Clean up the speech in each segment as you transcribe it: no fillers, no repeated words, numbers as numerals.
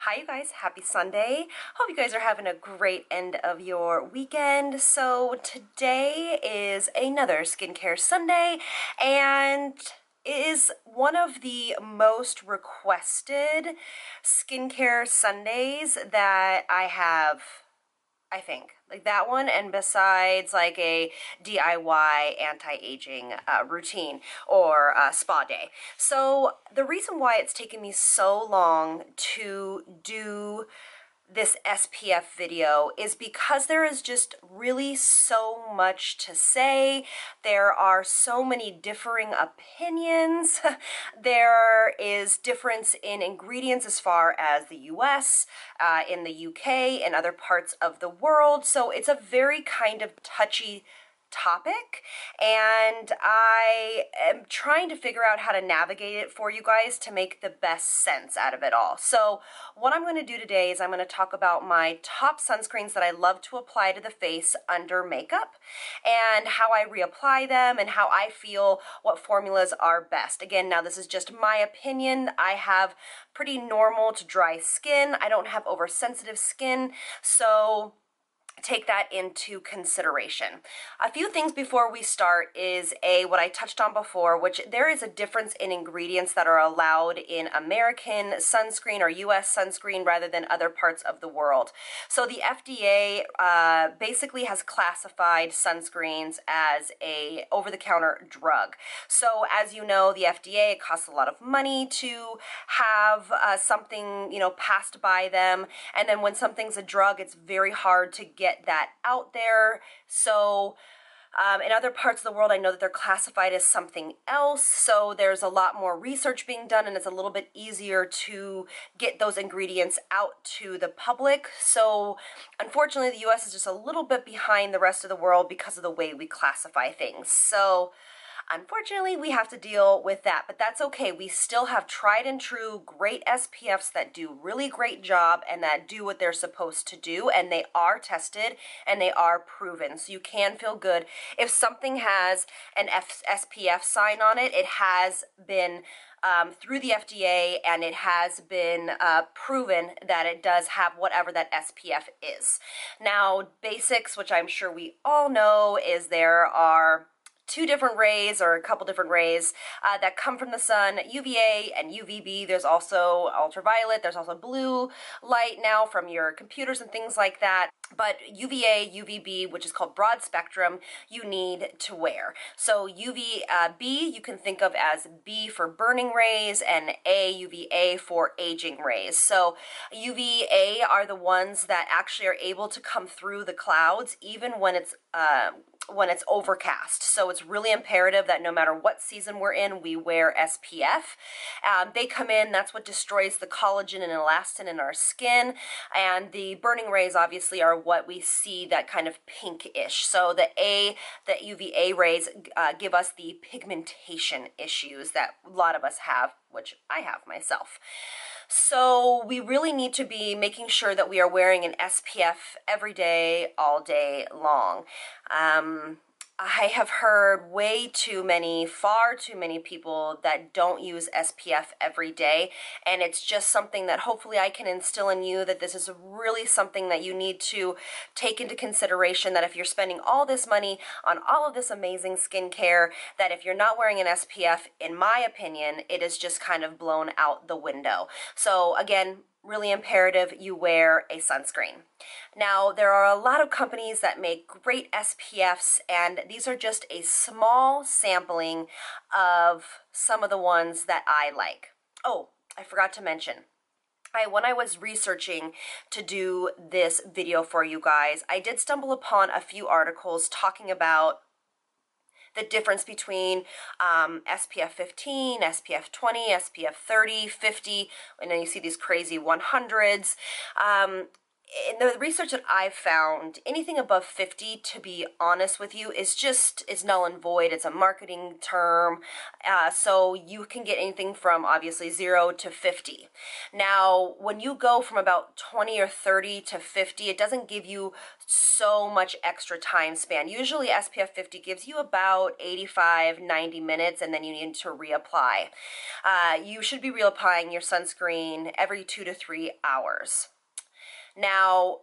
Hi you guys, happy Sunday. Hope you guys are having a great end of your weekend. So today is another skincare Sunday and it is one of the most requested skincare Sundays that I have, I think. Like that one, and besides like a DIY anti-aging routine or spa day. So the reason why it's taken me so long to do this SPF video is because there is just really so much to say. There are so many differing opinions. There is difference in ingredients as far as the US, in the UK, and other parts of the world. So it's a very kind of touchy topic, and I am trying to figure out how to navigate it for you guys to make the best sense out of it all. So what I'm going to do today is I'm going to talk about my top sunscreens that I love to apply to the face under makeup, and how I reapply them, and how I feel what formulas are best. Again, now this is just my opinion. I have pretty normal to dry skin. I don't have oversensitive skin, so take that into consideration. A few things before we start is what I touched on before, which there is a difference in ingredients that are allowed in American sunscreen or US sunscreen rather than other parts of the world. So the FDA basically has classified sunscreens as a over-the-counter drug. So as you know, the FDA, it costs a lot of money to have something, passed by them, and then when something's a drug, it's very hard to get that out there. So in other parts of the world, I know that they're classified as something else, so there's a lot more research being done, and it's a little bit easier to get those ingredients out to the public. So unfortunately, the US is just a little bit behind the rest of the world because of the way we classify things. So unfortunately, we have to deal with that, but that's okay. We still have tried and true great SPFs that do really great job and that do what they're supposed to do, and they are tested and they are proven. So you can feel good. If something has an SPF sign on it, it has been through the FDA, and it has been proven that it does have whatever that SPF is. Now, basics, which I'm sure we all know, is there are two different rays, or a couple different rays that come from the sun, UVA and UVB. There's also ultraviolet, there's also blue light now from your computers and things like that. But UVA, UVB, which is called broad spectrum, you need to wear. So UVB you can think of as B for burning rays, and UVA for aging rays. So UVA are the ones that actually are able to come through the clouds even when it's overcast. So it's really imperative that no matter what season we're in, we wear SPF. They come in, that's what destroys the collagen and elastin in our skin, and the burning rays obviously are what we see, that kind of pinkish. So the UVA rays give us the pigmentation issues that a lot of us have, which I have myself. So we really need to be making sure that we are wearing an SPF every day, all day long. I have heard far too many people that don't use SPF every day, and it's just something that hopefully I can instill in you, that this is really something that you need to take into consideration, that if you're spending all this money on all of this amazing skincare, that if you're not wearing an SPF, in my opinion, it is just kind of blown out the window. So again, really imperative you wear a sunscreen. Now, there are a lot of companies that make great SPFs, and these are just a small sampling of some of the ones that I like. Oh, I forgot to mention, when I was researching to do this video for you guys, I did stumble upon a few articles talking about the difference between SPF 15, SPF 20, SPF 30, 50, and then you see these crazy 100s. in the research that I've found, anything above 50, to be honest with you, is null and void. It's a marketing term. So you can get anything from obviously 0 to 50. Now, when you go from about 20 or 30 to 50, it doesn't give you so much extra time span. Usually SPF 50 gives you about 85, 90 minutes, and then you need to reapply. You should be reapplying your sunscreen every 2 to 3 hours. Now,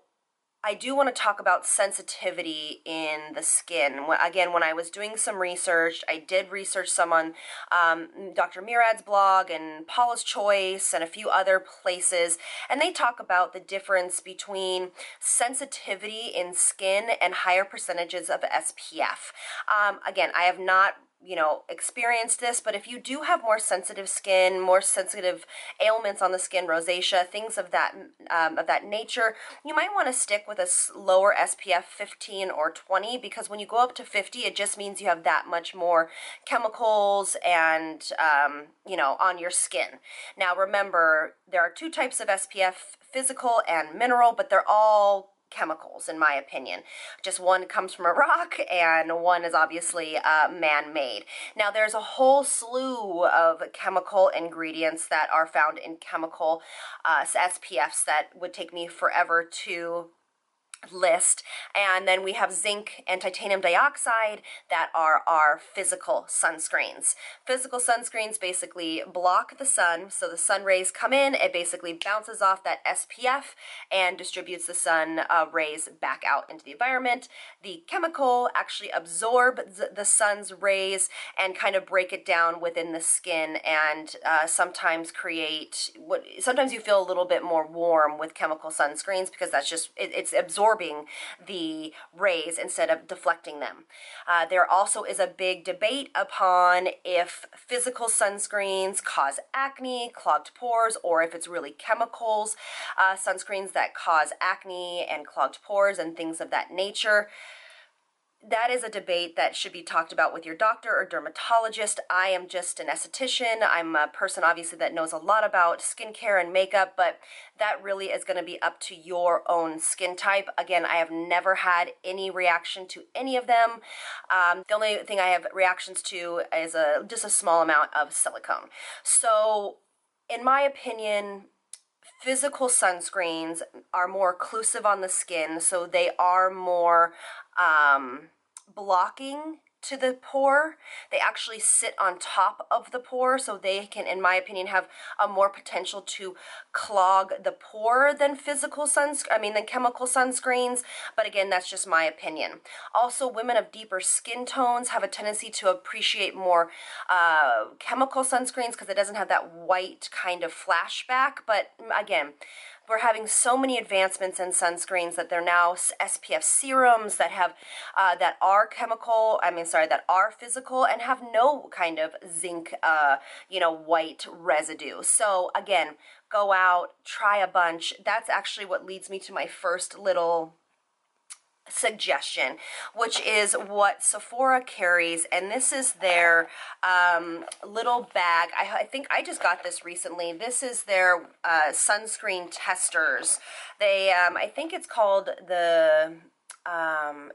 I do want to talk about sensitivity in the skin. Again, when I was doing some research, I did research some on Dr. Murad's blog and Paula's Choice and a few other places, and they talk about the difference between sensitivity in skin and higher percentages of SPF. Again, I have not experienced this, but if you do have more sensitive skin, more sensitive ailments on the skin, rosacea, things of that nature, you might want to stick with a lower SPF 15 or 20, because when you go up to 50, it just means you have that much more chemicals and on your skin. Now remember, there are two types of SPF, physical and mineral, but they're all chemicals, in my opinion. Just one comes from a rock and one is obviously man-made. Now there's a whole slew of chemical ingredients that are found in chemical SPFs that would take me forever to list, and then we have zinc and titanium dioxide that are our physical sunscreens. Physical sunscreens basically block the sun, so the sun rays come in, it basically bounces off that SPF and distributes the sun rays back out into the environment. The chemical actually absorbs the sun's rays and kind of break it down within the skin, and sometimes you feel a little bit more warm with chemical sunscreens, because that's just, it's absorbing the rays instead of deflecting them. There also is a big debate upon if physical sunscreens cause acne, clogged pores, or if it's really chemicals, sunscreens that cause acne and clogged pores and things of that nature. That is a debate that should be talked about with your doctor or dermatologist. I am just an esthetician. I'm a person obviously that knows a lot about skincare and makeup, but that really is going to be up to your own skin type. Again, I have never had any reaction to any of them. The only thing I have reactions to is just a small amount of silicone. So, in my opinion, physical sunscreens are more occlusive on the skin, so they are more blocking to the pore. They actually sit on top of the pore, so they can, in my opinion, have a more potential to clog the pore than than chemical sunscreens. But again, that's just my opinion. Also, women of deeper skin tones have a tendency to appreciate more chemical sunscreens because it doesn't have that white kind of flashback. But again, we're having so many advancements in sunscreens that they're now SPF serums that have that are physical and have no kind of zinc, white residue. So again, go out, try a bunch. That's actually what leads me to my first little suggestion, which is what Sephora carries, and this is their little bag. I think I just got this recently. This is their sunscreen testers. They I think it's called the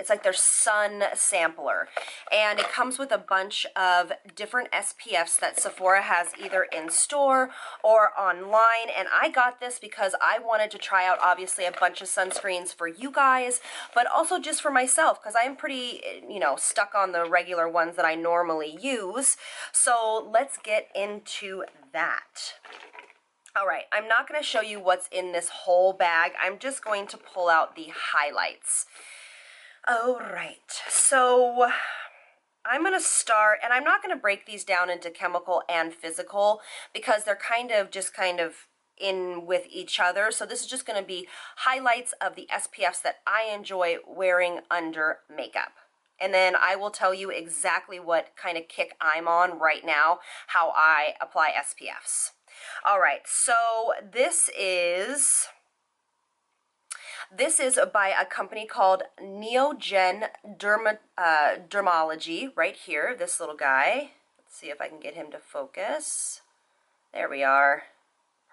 it's like their sun sampler, and it comes with a bunch of different SPFs that Sephora has either in store or online. And I got this because I wanted to try out obviously a bunch of sunscreens for you guys, but also just for myself, because I'm pretty stuck on the regular ones that I normally use. So let's get into that. All right, I'm not going to show you what's in this whole bag. I'm just going to pull out the highlights. All right, so I'm going to start, and I'm not going to break these down into chemical and physical because they're kind of in with each other. So this is just going to be highlights of the SPFs that I enjoy wearing under makeup. And then I will tell you exactly what kind of kick I'm on right now, how I apply SPFs. All right, so this is by a company called Neogen Dermology, right here, this little guy. Let's see if I can get him to focus. There we are.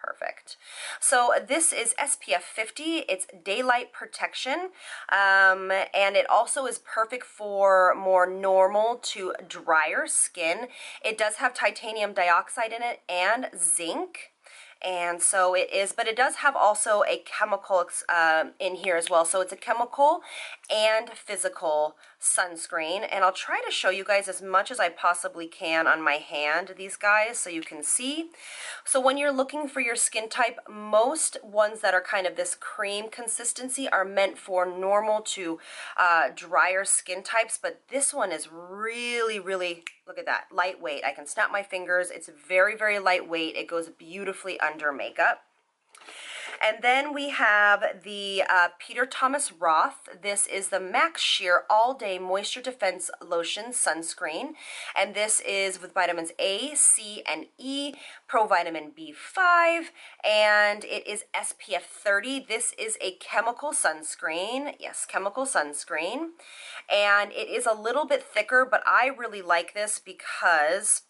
Perfect. So this is SPF 50. It's daylight protection, and it also is perfect for more normal to drier skin. It does have titanium dioxide in it and zinc. And so it is, but it does have also a chemical in here as well. So it's a chemical and physical sunscreen. And I'll try to show you guys as much as I possibly can on my hand, these guys, so you can see. So when you're looking for your skin type, most ones that are kind of this cream consistency are meant for normal to drier skin types. But this one is really, really, look at that, lightweight. I can snap my fingers. It's very, very lightweight. It goes beautifully under makeup. And then we have the Peter Thomas Roth. This is the Max Sheer All Day Moisture Defense Lotion Sunscreen. And this is with vitamins A, C, and E, provitamin B5, and it is SPF 30. This is a chemical sunscreen. Yes, chemical sunscreen. And it is a little bit thicker, but I really like this because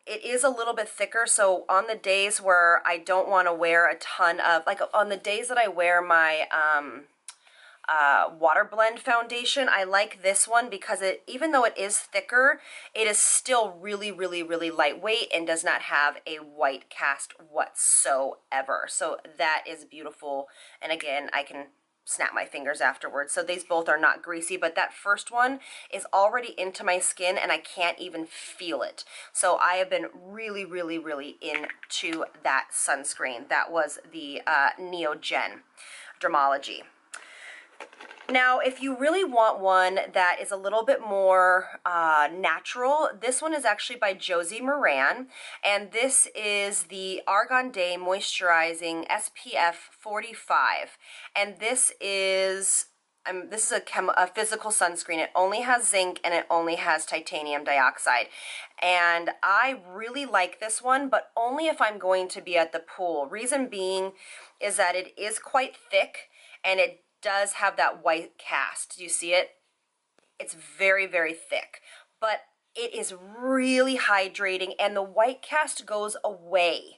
it is a little bit thicker, so on the days where I don't want to wear a ton of, like on the days that I wear my water blend foundation, I like this one because it, even though it is thicker, it is still really, really, really lightweight and does not have a white cast whatsoever. So that is beautiful, and again, I can snap my fingers afterwards. So these both are not greasy, but that first one is already into my skin and I can't even feel it. So I have been really, really, really into that sunscreen. That was the Neogen Dermology. Now, if you really want one that is a little bit more natural, this one is actually by Josie Moran, and this is the Argan Day Moisturizing SPF 45, and this is a physical sunscreen. It only has zinc and it only has titanium dioxide, and I really like this one, but only if I'm going to be at the pool. Reason being is that it is quite thick and it does have that white cast. Do you see it? It's very, very thick, but it is really hydrating and the white cast goes away,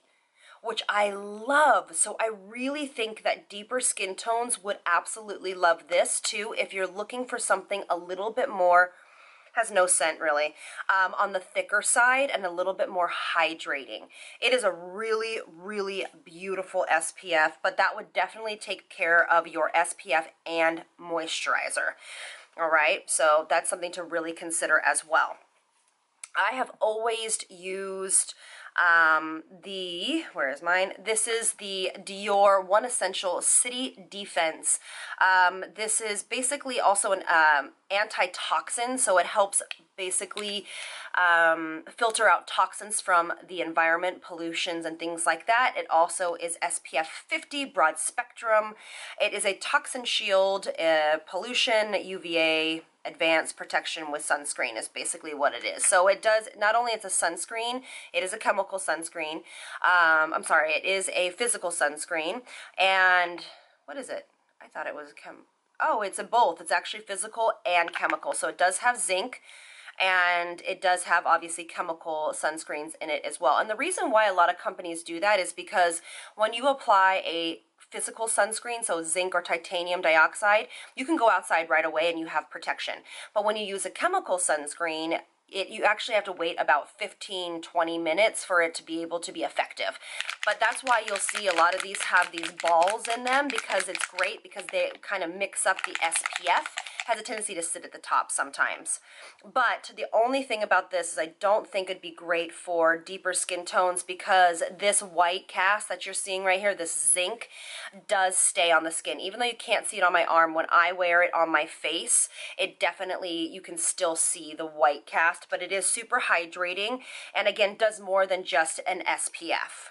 which I love. So I really think that deeper skin tones would absolutely love this too if you're looking for something a little bit more, has no scent really, on the thicker side and a little bit more hydrating. It is a really, really beautiful SPF, but that would definitely take care of your SPF and moisturizer. All right, so that's something to really consider as well. I have always used where is mine? This is the Dior One Essential City Defense. This is basically also an antitoxin, so it helps basically filter out toxins from the environment, pollutions and things like that. It also is SPF 50 broad spectrum. It is a toxin shield, pollution, UVA, advanced protection with sunscreen is basically what it is. So it does, not only it's a sunscreen, it is a chemical sunscreen. I'm sorry, it is a physical sunscreen. And what is it? I thought it was oh, it's a both. It's actually physical and chemical. So it does have zinc, and it does have obviously chemical sunscreens in it as well. And the reason why a lot of companies do that is because when you apply a physical sunscreen, so zinc or titanium dioxide, you can go outside right away and you have protection. But when you use a chemical sunscreen, you actually have to wait about 15-20 minutes for it to be able to be effective. But that's why you'll see a lot of these have these balls in them, because it's great because they kind of mix up the SPF. Has a tendency to sit at the top sometimes. But the only thing about this is I don't think it'd be great for deeper skin tones, because this white cast that you're seeing right here, this zinc, does stay on the skin. Even though you can't see it on my arm, when I wear it on my face, it definitely, you can still see the white cast, but it is super hydrating and again does more than just an SPF.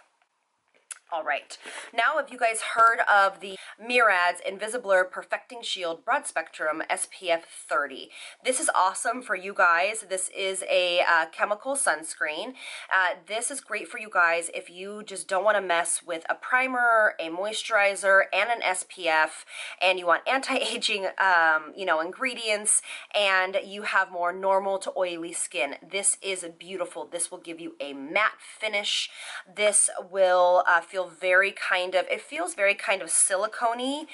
All right, now have you guys heard of the Mirads Invisiblur Perfecting Shield Broad Spectrum SPF 30? This is awesome for you guys. This is a chemical sunscreen. This is great for you guys if you just don't want to mess with a primer, a moisturizer, and an SPF, and you want anti-aging, ingredients, and you have more normal to oily skin. This is beautiful. This will give you a matte finish. This will feel very it feels very kind of silicone-y.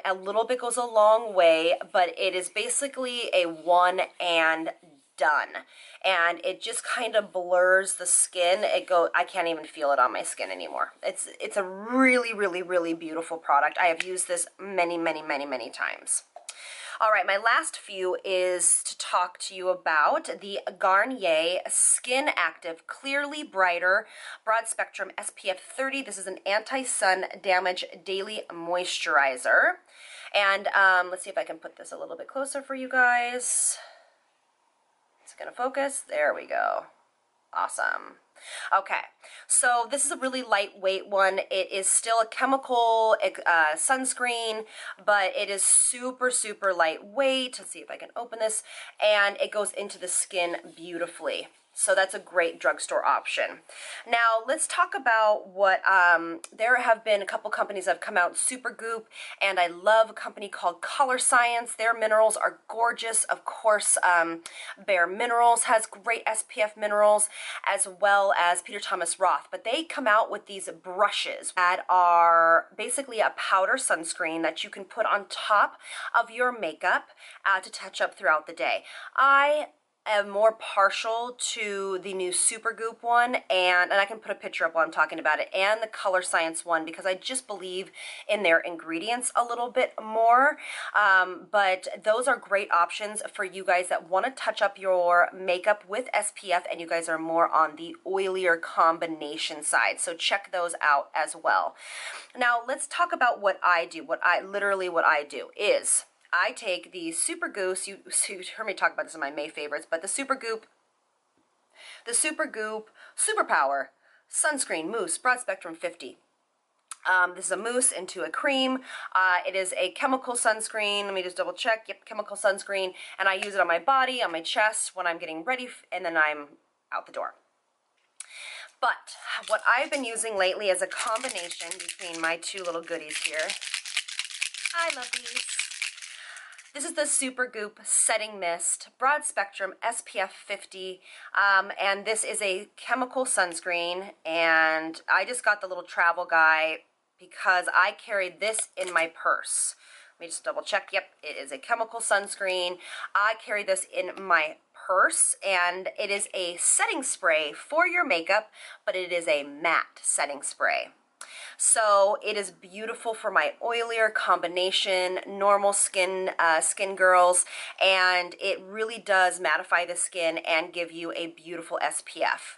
A little bit goes a long way, but it is basically a one and done. And it just kind of blurs the skin. I can't even feel it on my skin anymore. It's a really, really, really beautiful product. I have used this many, many, many, many times. All right, my last few is to talk to you about the Garnier Skin Active Clearly Brighter Broad Spectrum SPF 30. This is an anti-sun damage daily moisturizer. And let's see if I can put this a little bit closer for you guys. It's gonna focus. There we go. Awesome. Okay, so this is a really lightweight one. It is still a chemical sunscreen, but it is super, super lightweight. Let's see if I can open this. And it goes into the skin beautifully. So that's a great drugstore option. Now let's talk about what, there have been a couple companies that have come out, Supergoop, and I love a company called Color Science. Their minerals are gorgeous. Of course, Bare Minerals has great SPF minerals, as well as Peter Thomas Roth, but they come out with these brushes that are basically a powder sunscreen that you can put on top of your makeup to touch up throughout the day. I am more partial to the new Supergoop one, and I can put a picture up while I'm talking about it, and the Color Science one, because I just believe in their ingredients a little bit more. But those are great options for you guys that want to touch up your makeup with SPF, and you guys are more on the oilier combination side. So check those out as well. Now let's talk about what I do. What I do is I take the Supergoop, you heard me talk about this in my May favorites, but the Supergoop Superpower Sunscreen Mousse Broad Spectrum 50. This is a mousse into a cream. It is a chemical sunscreen. Let me just double check. Yep, chemical sunscreen. And I use it on my body, on my chest, when I'm getting ready, and then I'm out the door. But what I've been using lately is a combination between my two little goodies here. I love these. This is the Supergoop Setting Mist Broad Spectrum SPF 50, and this is a chemical sunscreen, and I just got the little travel guy because I carried this in my purse. Let me just double check. Yep, it is a chemical sunscreen. I carry this in my purse, and it is a setting spray for your makeup, but it is a matte setting spray. So it is beautiful for my oilier combination, normal skin girls, and it really does mattify the skin and give you a beautiful SPF.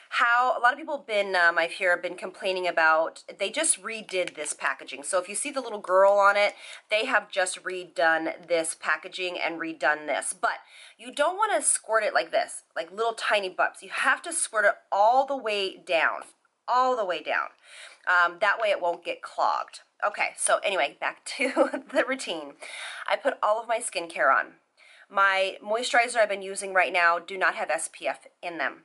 How a lot of people have been, I've been complaining about, they just redid this packaging. So if you see the little girl on it, they have just redone this packaging and redone this. But you don't want to squirt it like this, like little tiny bumps. You have to squirt it all the way down. All the way down. That way it won't get clogged. Okay, so anyway, back to the routine. I put all of my skincare on. My moisturizer I've been using right now do not have SPF in them.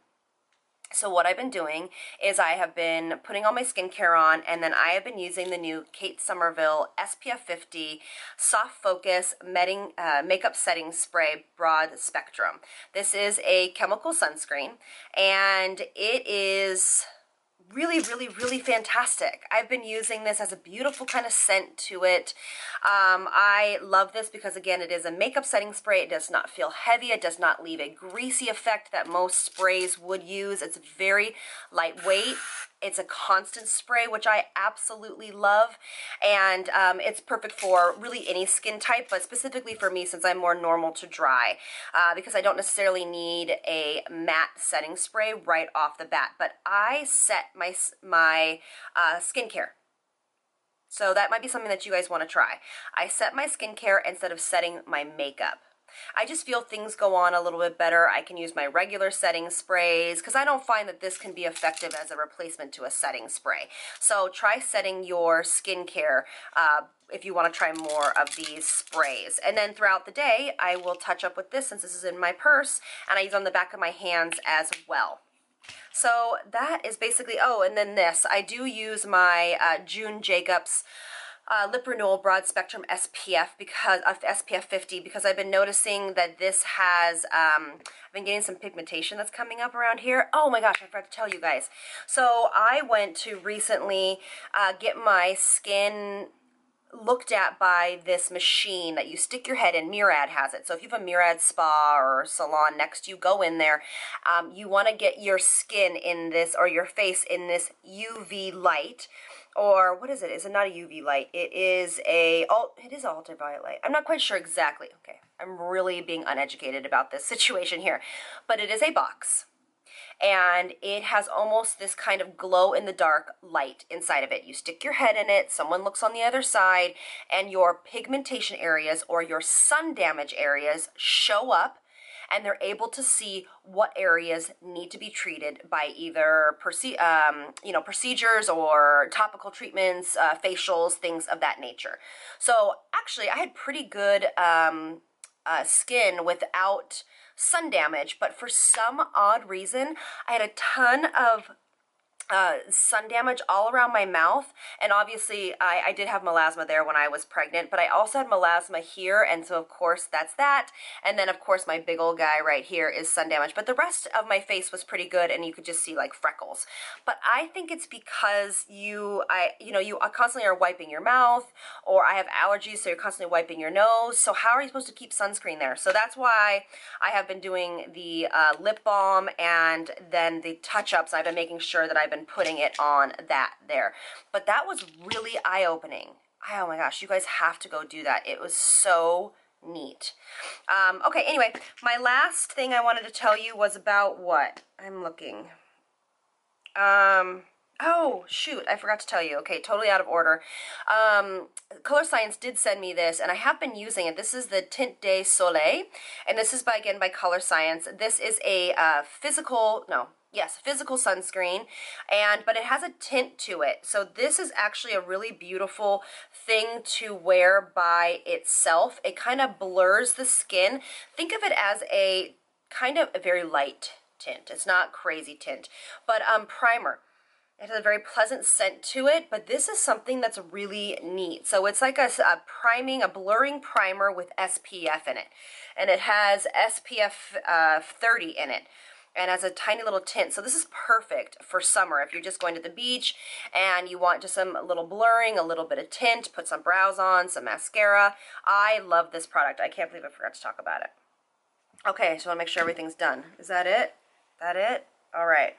So what I've been doing is I have been putting all my skincare on, and then I have been using the new Kate Somerville SPF 50 Soft Focus Makeup Setting Spray Broad Spectrum. This is a chemical sunscreen, and it is really, really, really fantastic. I've been using this as a beautiful kind of scent to it. I love this because, again, it is a makeup setting spray. It does not feel heavy. It does not leave a greasy effect that most sprays would use. It's very lightweight. It's a constant spray, which I absolutely love, and it's perfect for really any skin type, but specifically for me, since I'm more normal to dry, because I don't necessarily need a matte setting spray right off the bat, but I set my skincare. So that might be something that you guys want to try. I set my skincare instead of setting my makeup. I just feel things go on a little bit better. I can use my regular setting sprays because I don't find that this can be effective as a replacement to a setting spray. So try setting your skincare if you want to try more of these sprays. And then throughout the day, I will touch up with this since this is in my purse, and I use it on the back of my hands as well. So that is basically, oh, and then this. I do use my June Jacobs Lip Renewal Broad Spectrum SPF because of SPF 50 because I've been noticing that this has, I've been getting some pigmentation that's coming up around here. Oh my gosh, I forgot to tell you guys. So I went to recently get my skin looked at by this machine that you stick your head in. Murad has it. So if you have a Murad spa or salon next to you, go in there. You want to get your skin in this, or your face in this UV light. Or what is it? Is it not a UV light? It is ultraviolet light. I'm not quite sure exactly. Okay, I'm really being uneducated about this situation here. But it is a box. And it has almost this kind of glow-in-the-dark light inside of it. You stick your head in it, someone looks on the other side, and your pigmentation areas or your sun damage areas show up, and they're able to see what areas need to be treated by either procedures or topical treatments, facials, things of that nature. So actually, I had pretty good skin without sun damage, but for some odd reason, I had a ton of sun damage all around my mouth, and obviously I did have melasma there when I was pregnant, but I also had melasma here, and so of course that's that, and then of course my big old guy right here is sun damage, but the rest of my face was pretty good, and you could just see like freckles. But I think it's because you constantly are wiping your mouth, or I have allergies, so you're constantly wiping your nose, so how are you supposed to keep sunscreen there? So that's why I have been doing the lip balm and then the touch-ups. I've been making sure that I've been putting it on that there. But that was really eye-opening. Oh my gosh, you guys have to go do that. It was so neat. Okay, anyway, my last thing I wanted to tell you was about what? I'm looking. Oh, shoot, I forgot to tell you. Okay, totally out of order. Color Science did send me this, and I have been using it. This is the Tint de Soleil, and this is again by Color Science. This is a physical sunscreen, but it has a tint to it. So this is actually a really beautiful thing to wear by itself. It kind of blurs the skin. Think of it as a kind of a very light tint. It's not crazy tint, but primer. It has a very pleasant scent to it, but this is something that's really neat. So it's like a blurring primer with SPF in it. And it has SPF 30 in it. And has a tiny little tint. So this is perfect for summer. If you're just going to the beach and you want just some little blurring, a little bit of tint, put some brows on, some mascara. I love this product. I can't believe I forgot to talk about it. Okay, I just want to make sure everything's done. Is that it? That it? All right.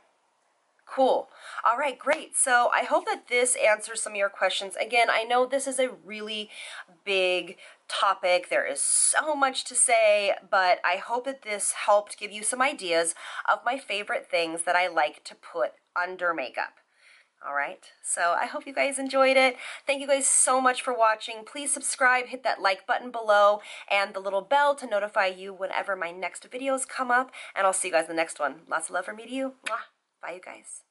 Cool. All right, great. So I hope that this answers some of your questions. Again, I know this is a really big topic. There is so much to say, but I hope that this helped give you some ideas of my favorite things that I like to put under makeup. All right, so I hope you guys enjoyed it. Thank you guys so much for watching. Please subscribe, hit that like button below, and the little bell to notify you whenever my next videos come up, and I'll see you guys in the next one. Lots of love from me to you. Mwah. Bye, you guys.